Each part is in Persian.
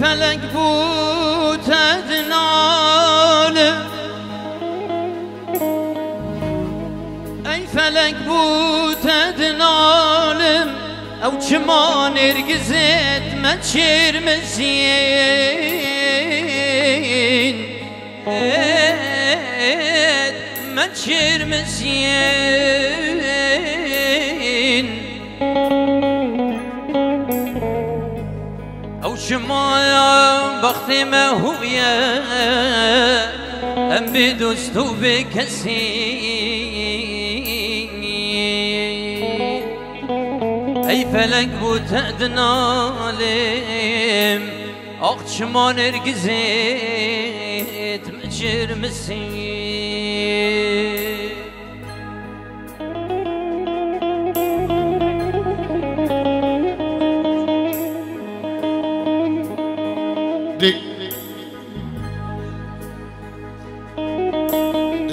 فلك بوت ادنالم ای فلک بوت ادنالم او چما نرگزت ما چرمزین ما چرمزین او شما بخت ما هویه هم بدوست و بکسی ای فلک بود ادنالم آخ شما نرگزت مجرمسی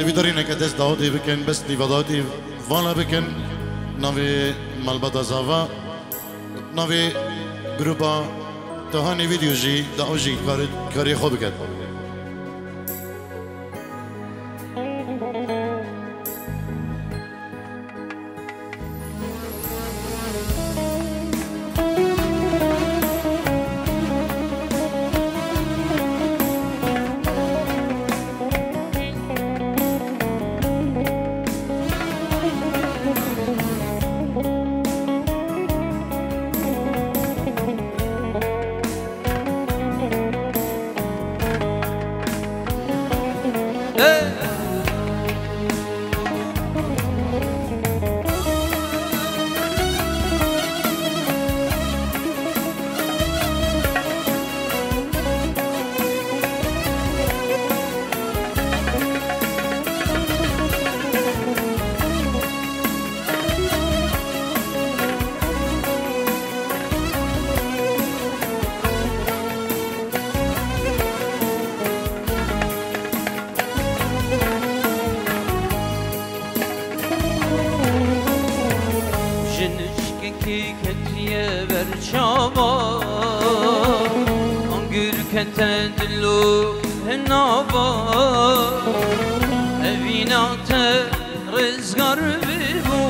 Evitarine kades daudi beken bes livadati vana beken nave malbata zava nave grupa tahani videoji da oji kari khob beken تدلو هنابا evینات رزگار ببو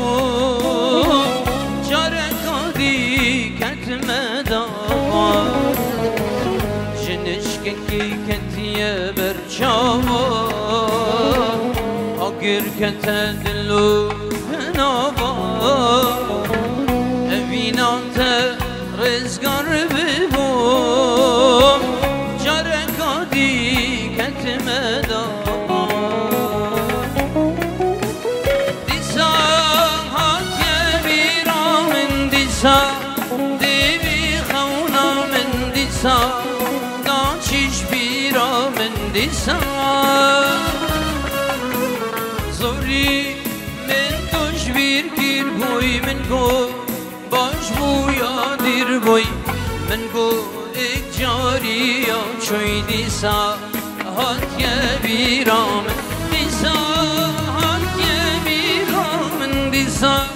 جارکادی کتم داوا جنشکی کتیه برچاوا آگر کتدلو هنابا evینات رزگار ببو دیوی خونا من دیسا دانچیش بیرا من دیسا زوری من توش بیر گیر بوی من گو باش بویا دیر بوی من گو ایک جاری یا چوی دیسا هات یه بیرا من دیسا هات یه بیرا من دیسا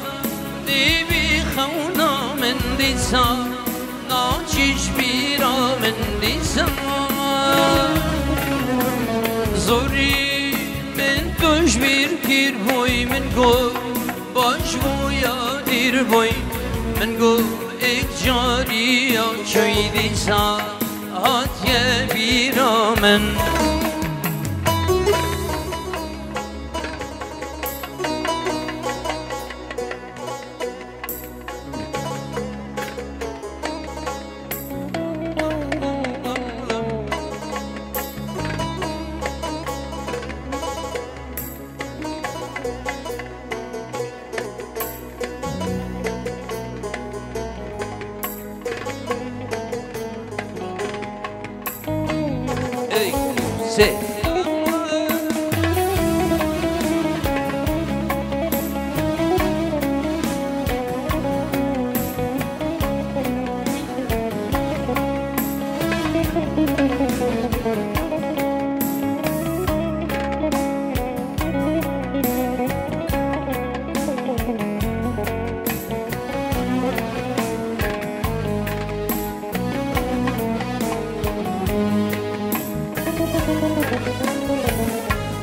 خونا من دیسا ناچیش بیرا من دیسا زوری من توش بیر گیر بوی من گو باش بویا دیر بوی من گو ایک جاری یا چوی دیسا هات یه بیرا من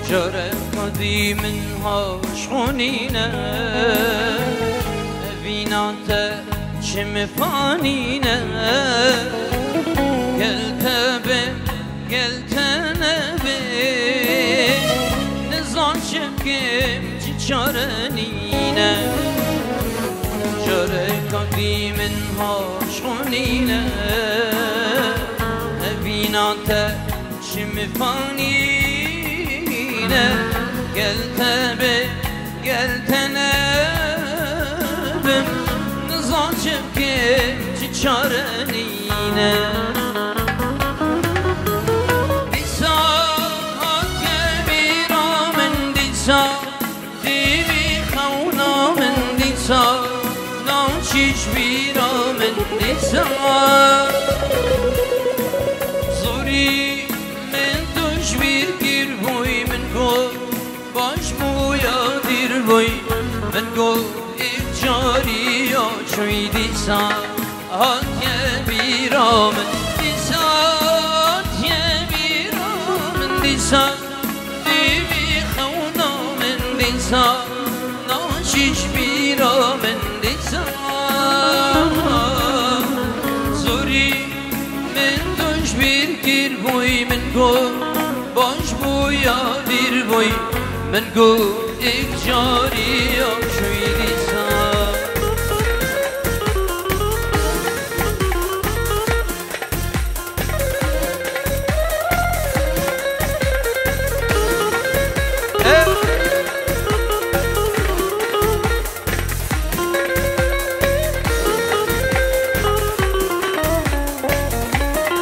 جارك دی منها شخونینه وینات چم فانینه گلت بم گلت نبی نزان شکم چی چارنینه جارك دی منها شخونینه وینات چم فانینه قلت به قلت نبم نزاچم که چی چارنینه دیسا کبیرا من دیسا دیوی خونا من دیسا ناچیش بیرا من دیسا زوری من دوش بیر گیر بوی من گو باش بویا دیر بوی من گو ایک جاری یا چوی دیسا آت بیرا من دیسا آت بیرا من دیسا دیوی خونا من دیسا ناشیش بیرا من دیسا زوری من دوش بیر گیر بوی من گو باش بویا دیر بوی من گو ایک جاری یا شوی دیسا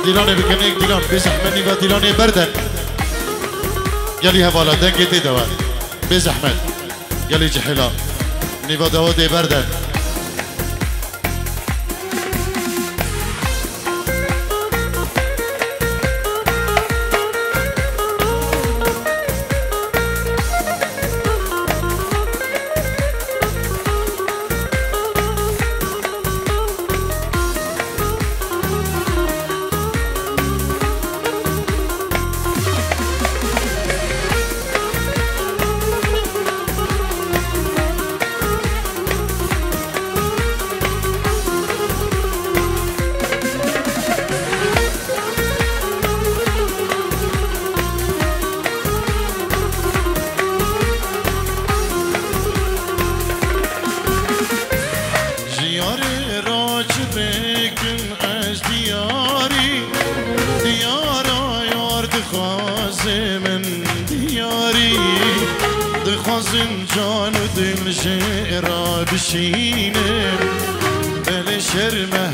دیلانه بکنیک دیلان بزحمنی و دیلانه بردن گلی هوالا دنگی دی دوان بزحمن گلی جحلا نیوا دوا دی بردن جان و دل شعرا بشینه بل شرمه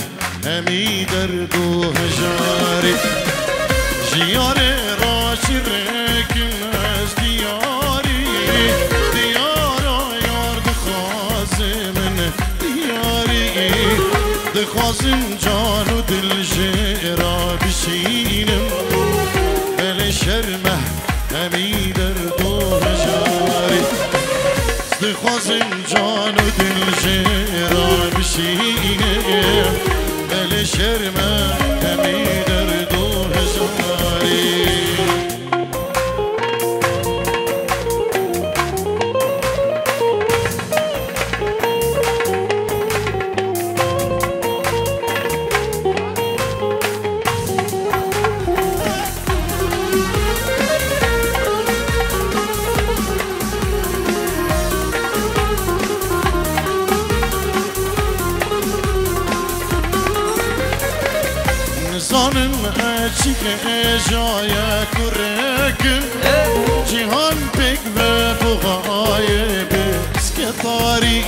همی درد و هجاری جیار را شرکن از دیاری دیارا یار دخواز من دیاری دخوازم جان و دل شعرا بشینم بل شرمه همی درد و هجاری دخوازم جان و دل شعرا بشینم بل شرمه همی درد و هجاری زانم اچی که جای کرکن جهان پک و بغای بسکتاری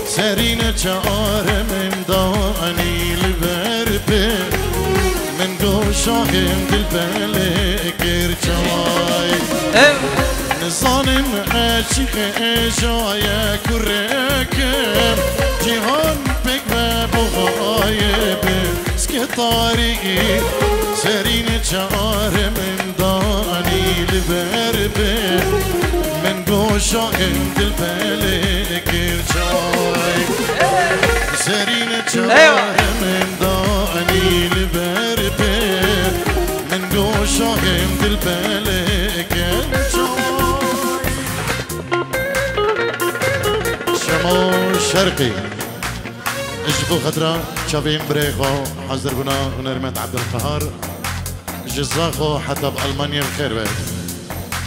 سرین چار من دانی لبر به من گو شاهم دل بله کرچوای نزانم اچی که جای کرکن جهان پک و بغای طارقي سرين شعار من داني لبربه من قوشا عند البلك الجاي سرين شعار من داني لبربه من قوشا عند البلك الجاي شرقي اجبو خضرا شافين بريخو حضر بنا هنرمند عبد القهار جزاخو حتى بألمانيا بخير بيت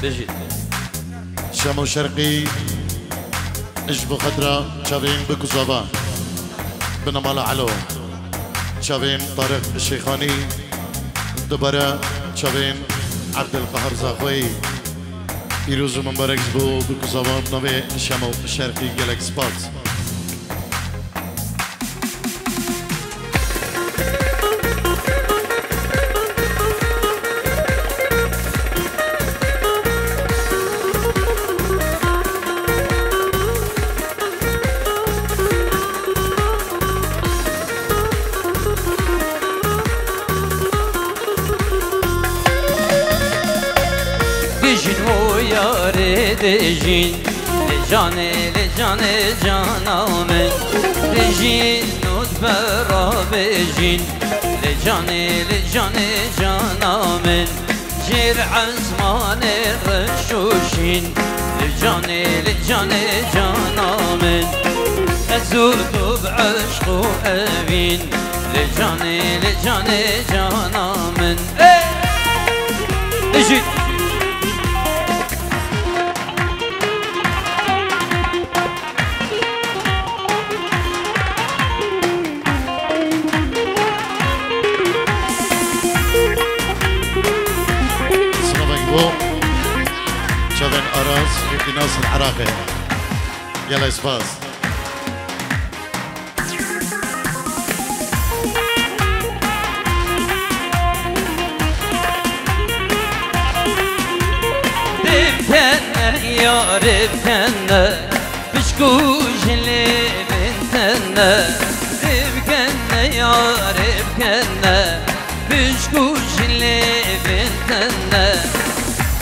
بجد شامو شرقي اجبو خضرا شافين بكوزابا بنا مالا علو شافين طارق الشيخاني دبرا شافين عبد القهار زاخوي يروزو من بركز بو بكوزابا بنوي شامو شرقي جالك سبات دجين لجاني جانا من دجين نوت برا بجين لجاني جانا من جير عزمان الرشوشين لجاني جانا من أزود بعشق أبين لجاني جانا من اجي شافن أراس ناس العراقي يلا اسباس ربكنا يا ربكنا بشكوش اللي بنتنا ربكنا يا ربكنا بشكوش اللي بنتنا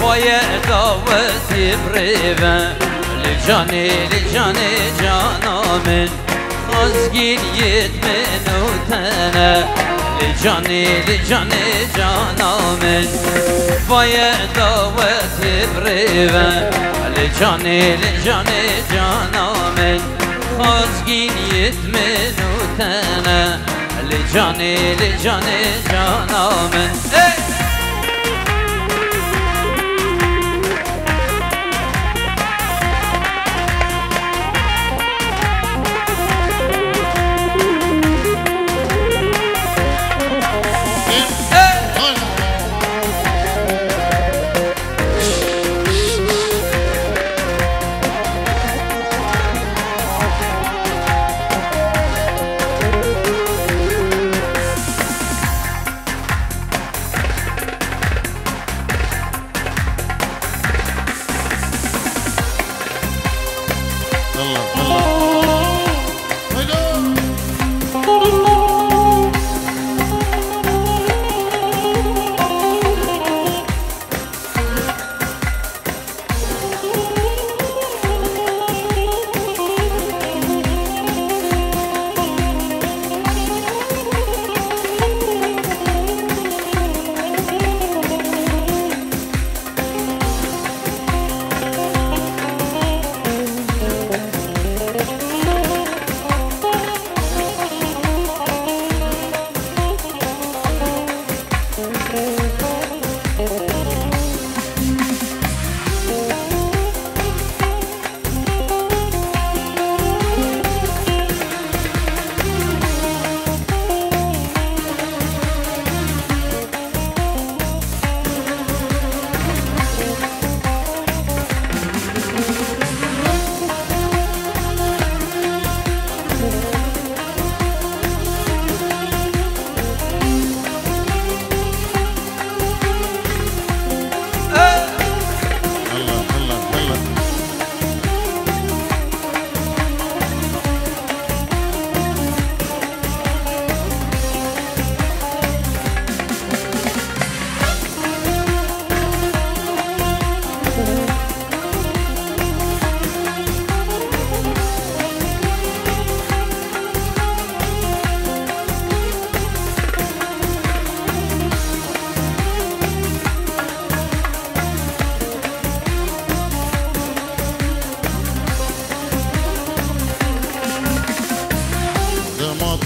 ويا دعوتي بريبا لجاني جانا من خزقين يتمن وتنا لجاني جانا من ويا دعوتي بريبا لجاني جانا من خزقين يتمن وتنا لجاني جانا من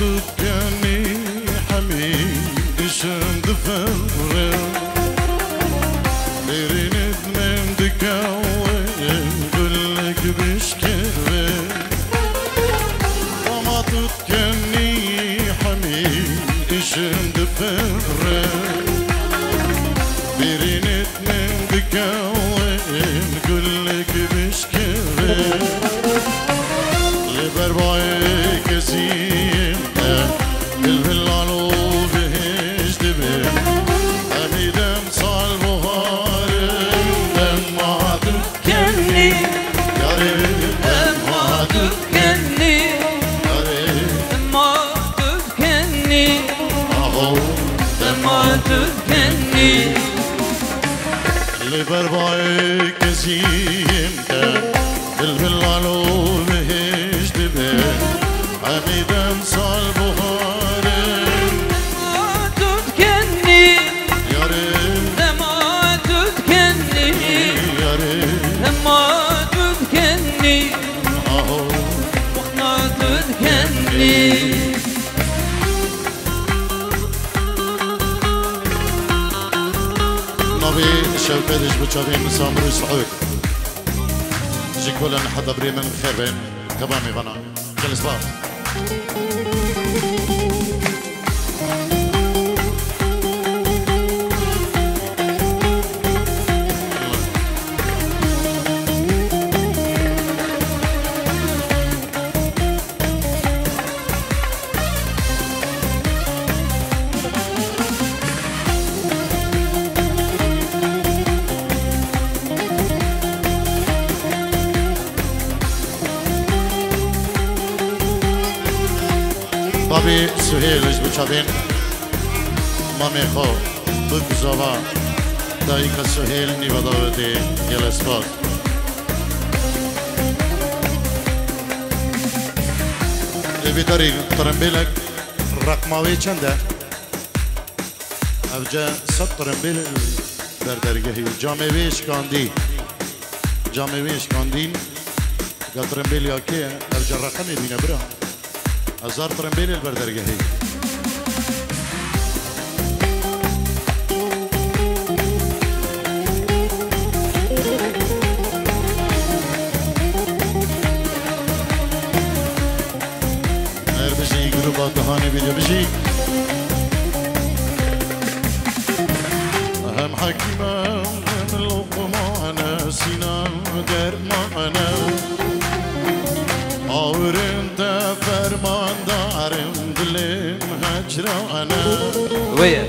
تكني حميد شم دفر بريند من دكاوين قلك بشكر وما تكني حميد شم دفر بريند من دكاوين قلك بشكر لبرباي كسيم الفلانو بهش دبي أميدم صال بخار دم ما تكني يا ريت دم ما تذكرني يا ريت ما تذكرني أهو ما تذكرني لبرباي كسيم الفلانو بهش دبي أميدم صال بخار ما تذكرني يا ريت ما تذكرني يا ريت ما تذكرني أهو ما تذكرني نبي شوكتش بتشافين سامر سعود جيكولا حدا بريمن خيرين كبامي غنا جلس بار بابي سهيل اش بتشافين مامي خو بكزوا دايكا سهيل نيفا داوتي جلس بار بيداري ترمبيلك رقماوي چنده اوجا صد ترمبيل در درگهی جامعویش کاندی جامعویش کاندین که ترمبیل یا که اوجا رقمی بینه برا 1000 ترمبيل البردرقهي غير بشي جروبات هاني فيديو بشي أهم حكيمة من لقمانا سينان در معنا آورنت فرمان دارم دلم هجرانا ويا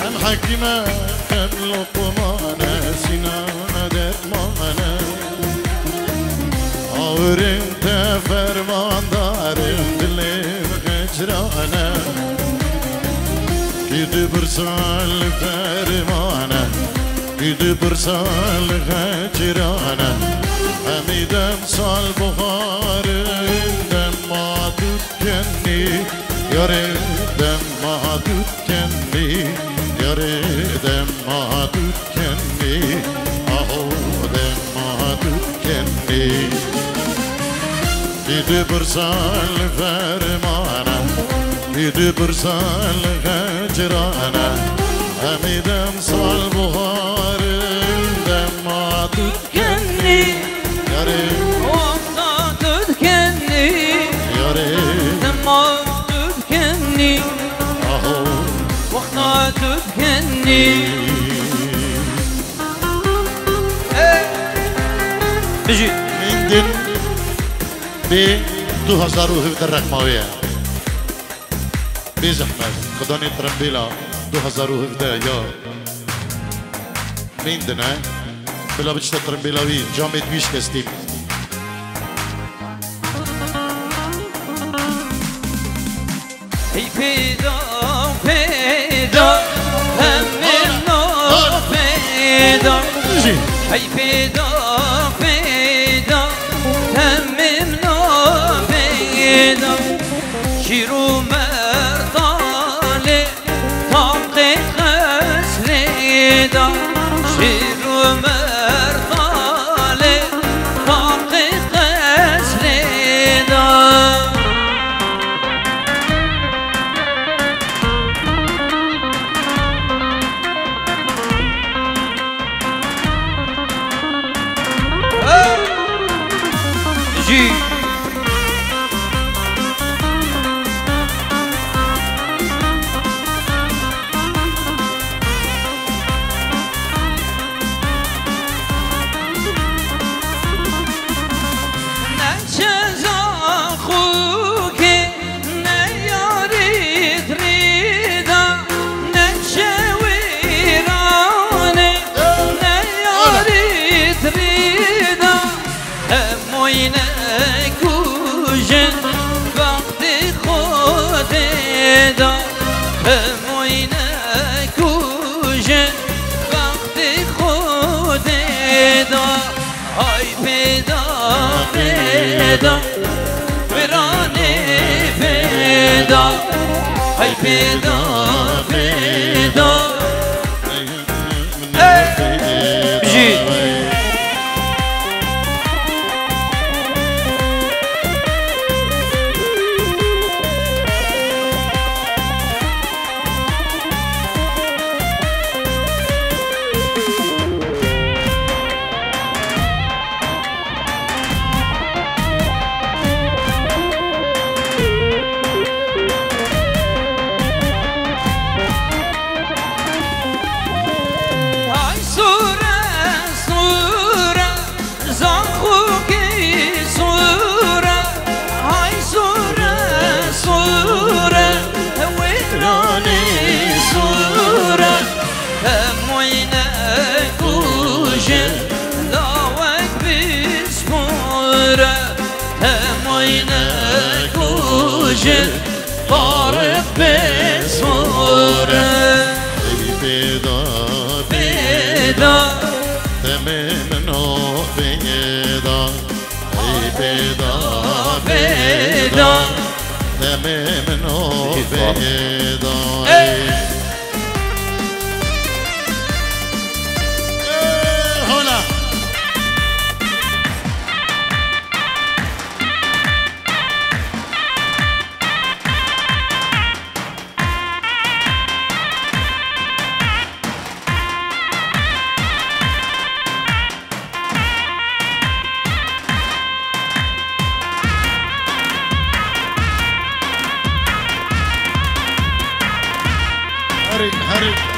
هم حكيمة هم لقمانا سنان درمانا آورنت فرمان دارم دلم هجرانا كده برسال فرمانا كده برسال هجرانا أميدم صال بخار دم ما تكني يا ريت دم ما تكني يا ريت دم ما تكني أهو دم ما تكني كده برسال فرمانا كده برسال هجرانا أميدم صال بخار دم ما تكني يا ريت وما تذكرني يا ريت ما تذكرني أهو وقتها تذكرني بيجي من دن ب 2017 الرقماوية بزحمة خداني ترمبيلا 2017 يا من دن بلا بجتا ترمبيلاوي جامد ويش كستيم هي فيدا فيدا هم النور فيدا هي فيدا فيدا هم النور فيدا شيرو مرطالي طاقي خسريدا شيرو مرطالي طاقي خسريدا جي فدا فدا جي بارك بصورة فدا فدا تمنو فدا فدا فدا تمنو فدا هلا هري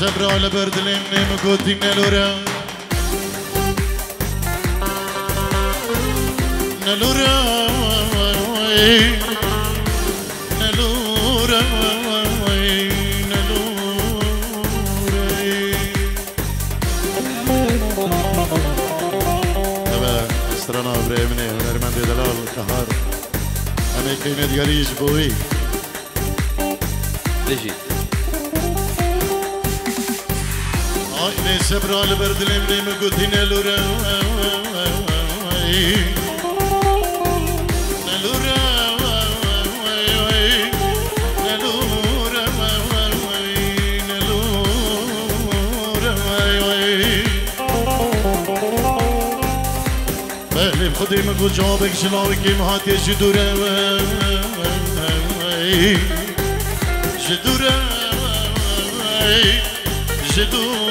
صبر على برد لمني مقودي نلورا نلورا نلورا تبا استرانا بريمني هنرمن دلال كهار أمي كينت غريش بوي دجي ne sebral verdilim ne mi gudine lura ne lura ne lura ne lura belim خدي من قول جوابك شلاوي كيم هاتي جدورة جدورة جدورة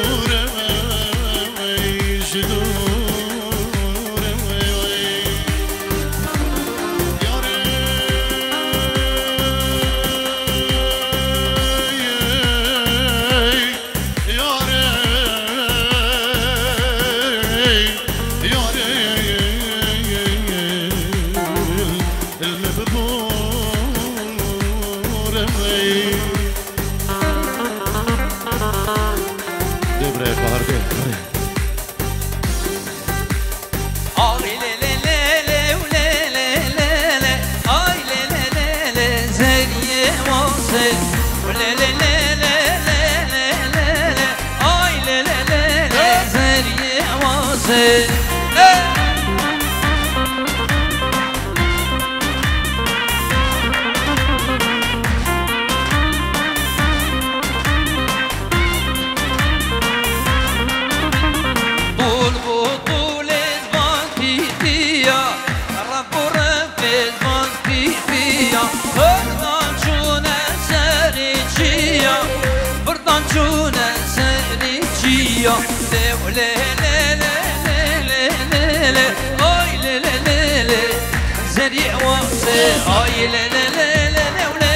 آی لا لا لا لا لا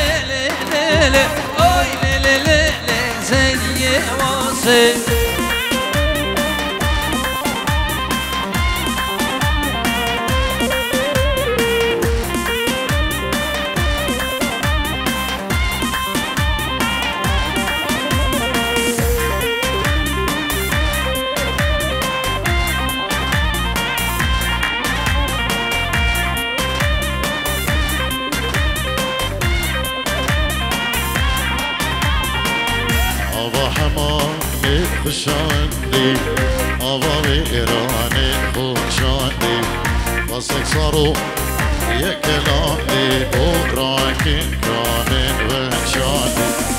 لا لا آی لا لا لا لا زنیه واسه خشاندی آوا ایران خوشاندی واسه سارو یک کلامی بگراکین کامن و شاندی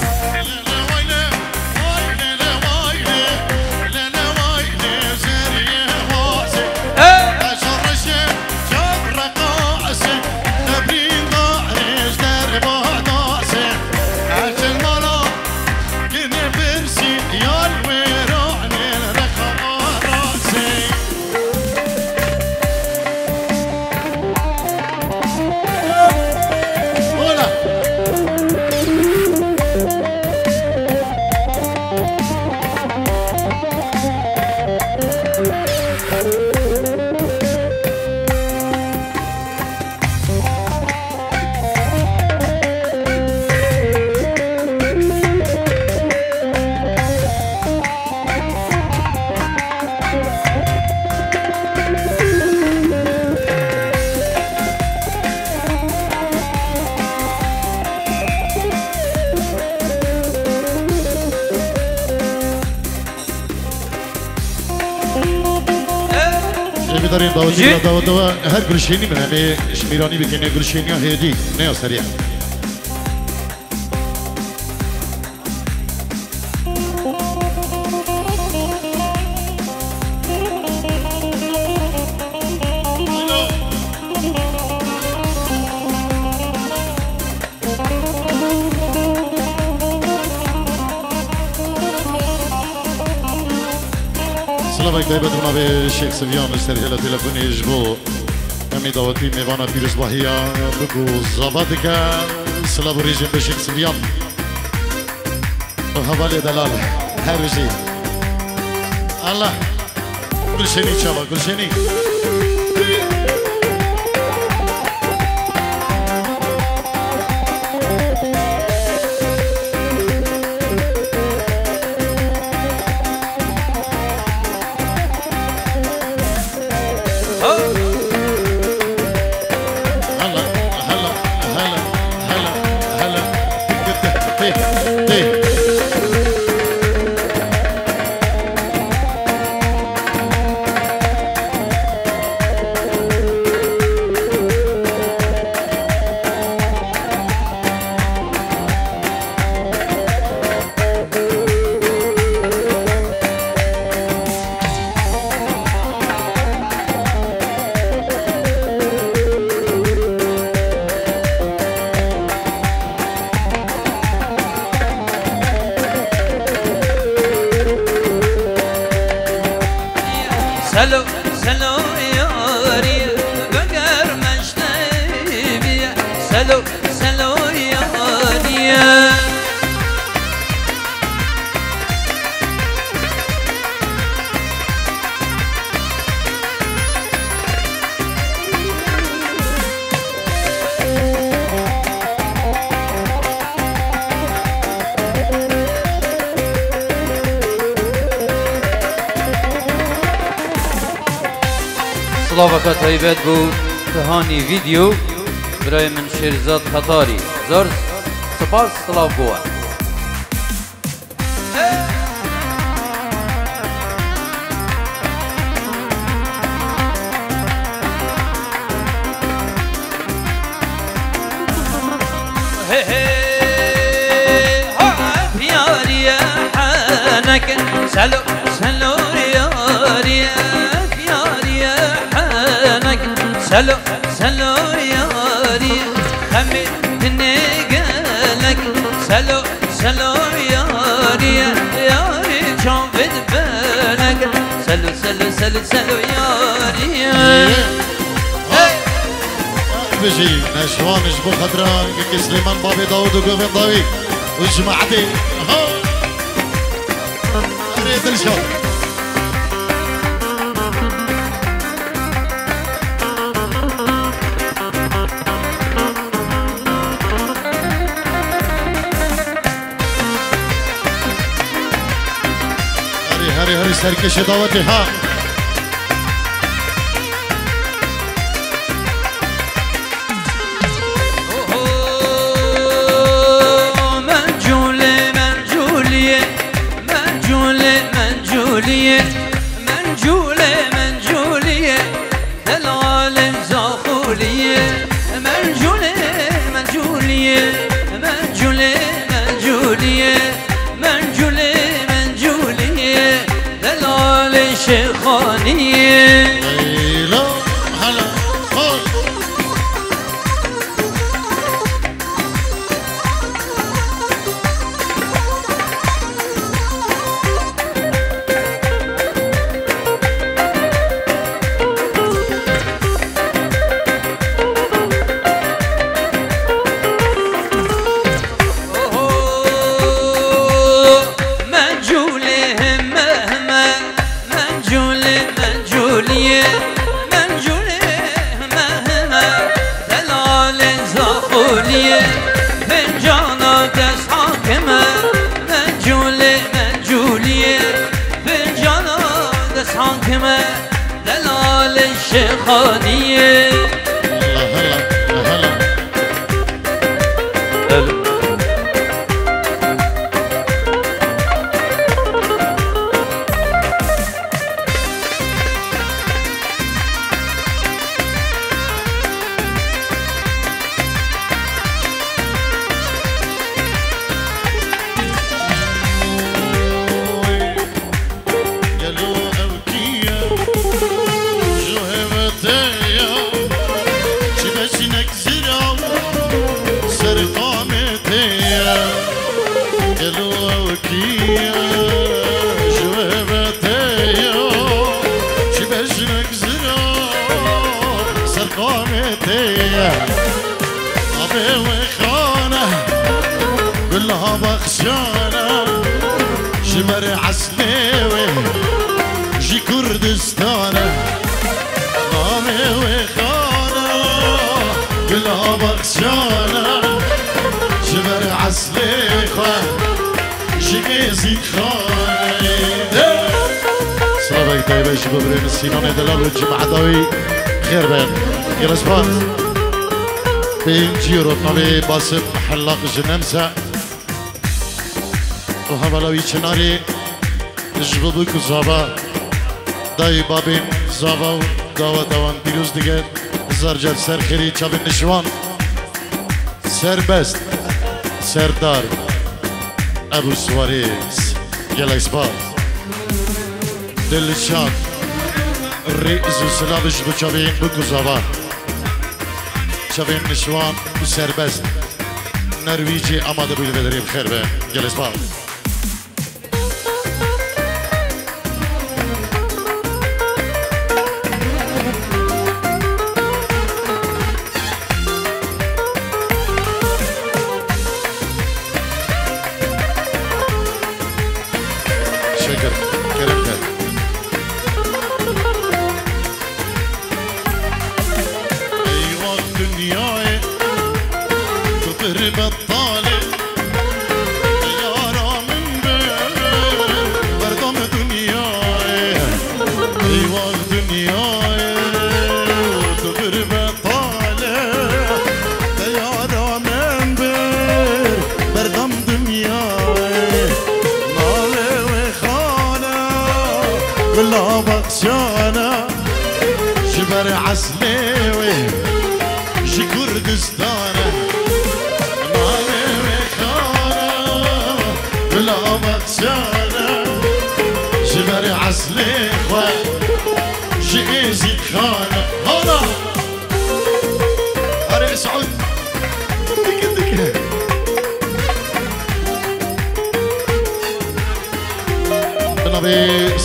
دارین داوود هر گلشینی من همه شمیرانی بکنه گلشینی ها هیدی نه سریع سلام علیکم بدرما به شیخ سویان مستر هلا تلفنی جبو امی دعوتی میوانا پیروز باهیا بگو زابط که سلام ریجم به شیخ سویان و حوالی دلال هر روزی الله گلشنی چاوا گلشنی سلو سلو یاری بگر مشتی بیا سلو سلو یاری صلافك طيبات بو تهاني فيديو براي من شيرزاد خطاري زرز سپاس صلاف بوا يا حنك سلو سلو يا سلو سلو ياري خمدني قالك سلو سلو ياري ياري شوف بالك سلو سلو سلو سلو ياري بجي نشوانش بو خضرا سليمان بابي داود وقوفين ضاوي وجماعتي اريد الشوط هري سركش دعوتي ها منجولية العالم زاخولية منجولية العالم شيخانية هلا قول فنجانا دست حاكمة منجولية فنجانا دست حاكمة دلال الشيخانية هلا كلها بخشانة جمر عسلوي جي كردستانة مامي وخانة كلها بخشانة جمر عسلوي جي زيد خانة سلامك طيبة شباب رين السينوني دلال والجمعة داوي خير بين يلا سباس بين جيرو نبي باسم حلاق جنمسة وهملاوي چناري جببوك زابا داي بابين زابا داوا دوان بيروز دیگر زرجر سرخيري چابين نشوان سربست سردار ابو سواريز يلا اسباب دلشان رئيس سلابش بچابين بكو زابا چابين نشوان وسربست نرويجي اماده بيل بدري بخير به يلا اسباب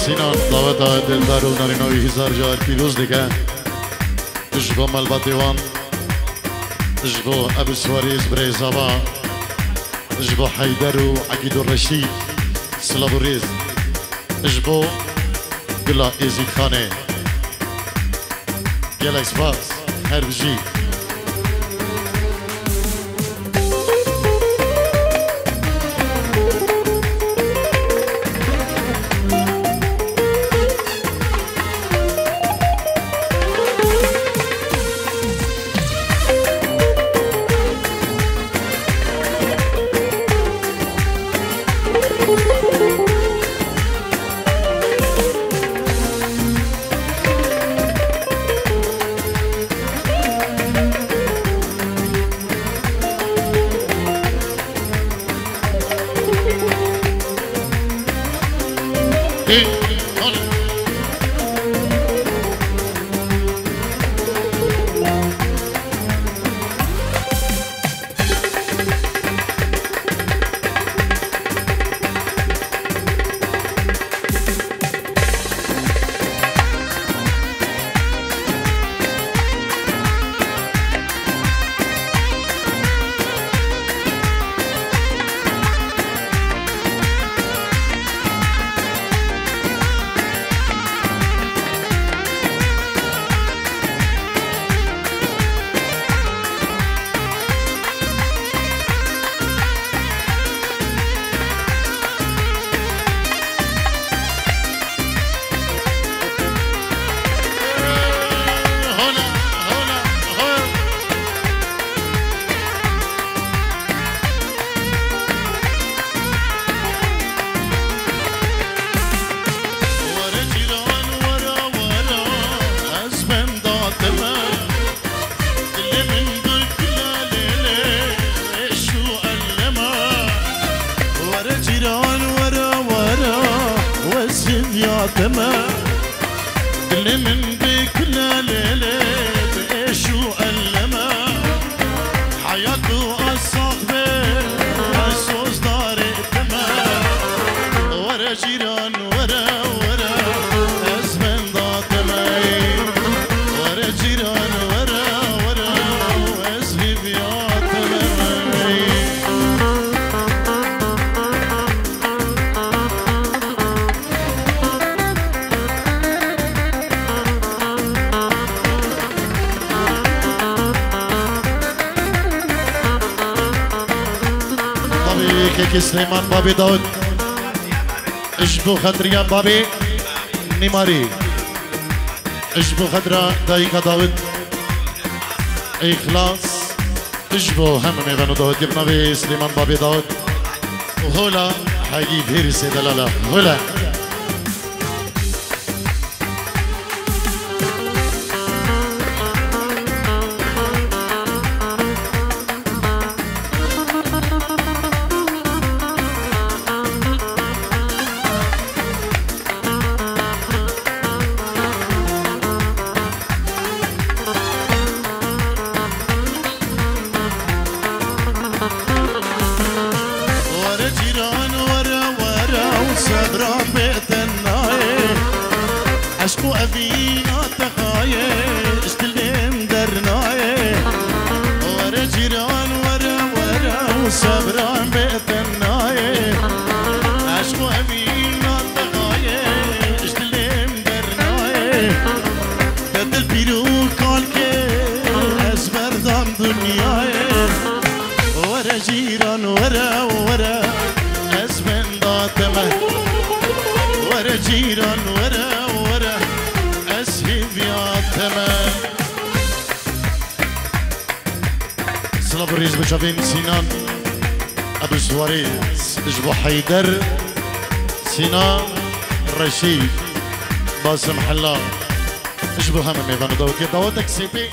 سینان دعوت دلدار و نارینوی هزار جار پیروز دیگه تشبه ملبت دیوان جبو ابو سواريز بريزابا جبو حيدر وعقيد الرشيد سلابو ريز جبو قلا ايزي خانه جالكس باس هربجي اللي من بكل ليلة بإيش وألمه حياته الصاحبة حسوس دار الدماء ورا جيران ورا أزمن ضاط معي ورا جيران ورا وأزمي بياط معي كيكي سليمان بابي داود اجبو خدريا بابي نيماري اجبو خدرا دايكا داود اخلاص اجبو هم ميغانو داود يبنا بي سليمان بابي داود وهولا حقيب هيرسي دلالا هولا عشقو أبينا تخايل اشتلين درناي ورا جيران ورا وصبران بيتناي عشقو أبينا تخايل اشتلين درناي بدل بيرو كالكي أزبر دام دنياي ورا جيران ورا أزمن داتمه ورا جيران ورا تمام صلاب الريز بشافين سينان ابو سواريز اجبو حيدر سينان رشيد باسم حلا اجبو هم ميفانو داود سي بي